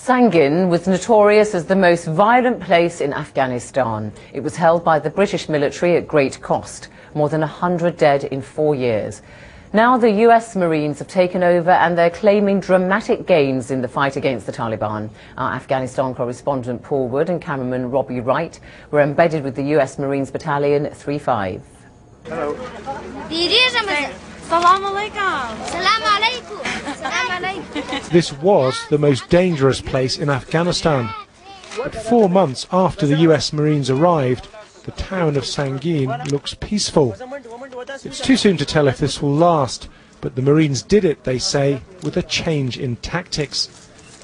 Sangin was notorious as the most violent place in Afghanistan. It was held by the British military at great cost, more than 100 dead in 4 years. Now the US Marines have taken over and they're claiming dramatic gains in the fight against the Taliban. Our Afghanistan correspondent Paul Wood and cameraman Robbie Wright were embedded with the US Marines Battalion 3-5. Hello. This was the most dangerous place in Afghanistan. But 4 months after the US Marines arrived, the town of Sangin looks peaceful. It's too soon to tell if this will last, but the Marines did it, they say, with a change in tactics.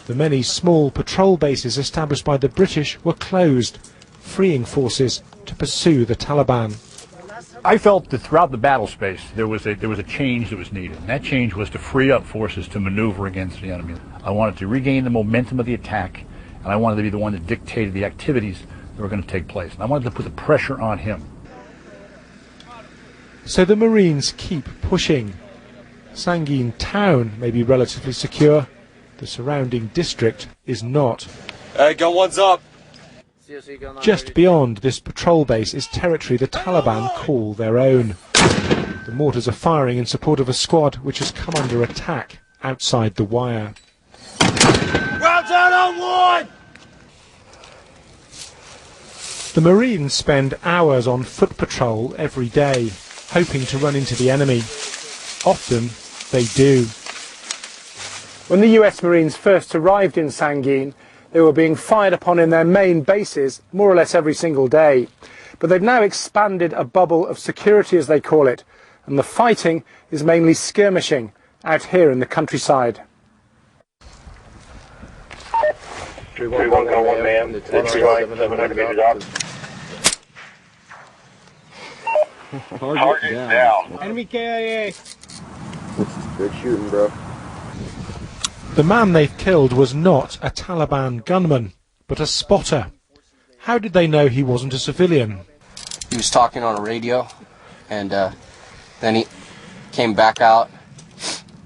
The many small patrol bases established by the British were closed, freeing forces to pursue the Taliban. I felt that throughout the battle space there was a change that was needed, and that change was to free up forces to maneuver against the enemy. I wanted to regain the momentum of the attack, and I wanted to be the one that dictated the activities that were going to take place. And I wanted to put the pressure on him. So the Marines keep pushing. Sangin town may be relatively secure. The surrounding district is not. Hey, gun one's up. Just beyond this patrol base is territory the Taliban call their own. The mortars are firing in support of a squad which has come under attack outside the wire. Well done on one! The Marines spend hours on foot patrol every day, hoping to run into the enemy. Often they do. When the US Marines first arrived in Sangin, they were being fired upon in their main bases more or less every single day. But they've now expanded a bubble of security, as they call it, and the fighting is mainly skirmishing out here in the countryside. 3-1, ma'am. Entry line 700 meters out. Target down. Enemy KIA. Good shooting, bro. The man they've killed was not a Taliban gunman, but a spotter. How did they know he wasn't a civilian? He was talking on a radio, and then he came back out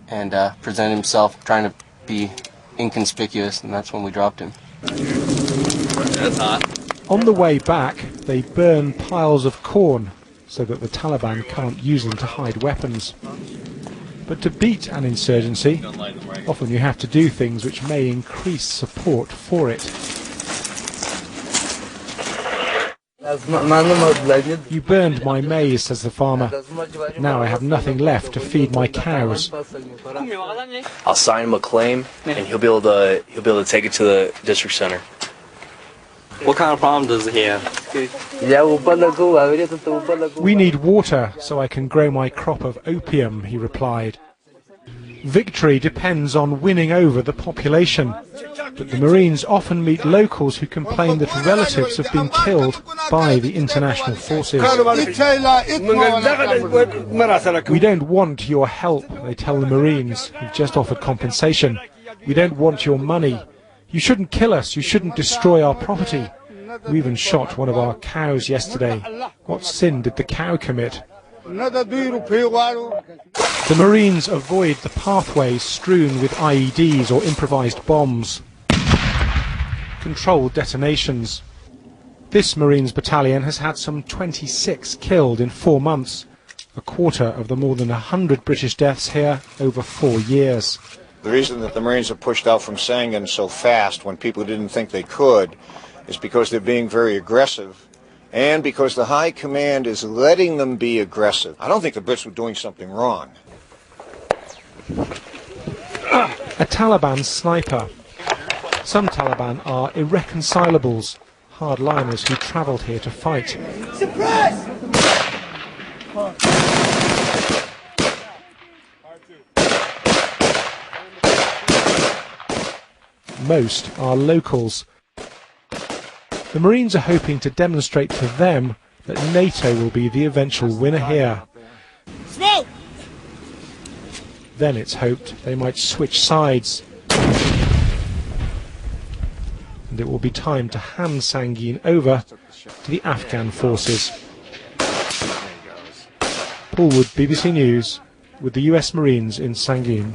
and presented himself, trying to be inconspicuous, and that's when we dropped him. That's hot. On the way back, they burn piles of corn so that the Taliban can't use them to hide weapons. But to beat an insurgency, often you have to do things which may increase support for it. You burned my maize, says the farmer. Now I have nothing left to feed my cows. I'll sign him a claim, and he'll be able to take it to the district center. What kind of problem does he have? We need water so I can grow my crop of opium, he replied. Victory depends on winning over the population, but the Marines often meet locals who complain that relatives have been killed by the international forces. We don't want your help, they tell the Marines, who've just offered compensation. We don't want your money. You shouldn't kill us, you shouldn't destroy our property. We even shot one of our cows yesterday. What sin did the cow commit? The Marines avoid the pathways strewn with IEDs or improvised bombs. Controlled detonations. This Marines battalion has had some 26 killed in 4 months, a quarter of the more than 100 British deaths here over 4 years. The reason that the Marines have pushed out from Sangin so fast when people didn't think they could is because they're being very aggressive, and because the high command is letting them be aggressive. I don't think the Brits were doing something wrong. A Taliban sniper. Some Taliban are irreconcilables, hardliners who travelled here to fight. Suppress! Most are locals. The Marines are hoping to demonstrate to them that NATO will be the eventual winner here. Smoke! Then it's hoped they might switch sides. And it will be time to hand Sangin over to the Afghan forces. Paul Wood, BBC News, with the US Marines in Sangin.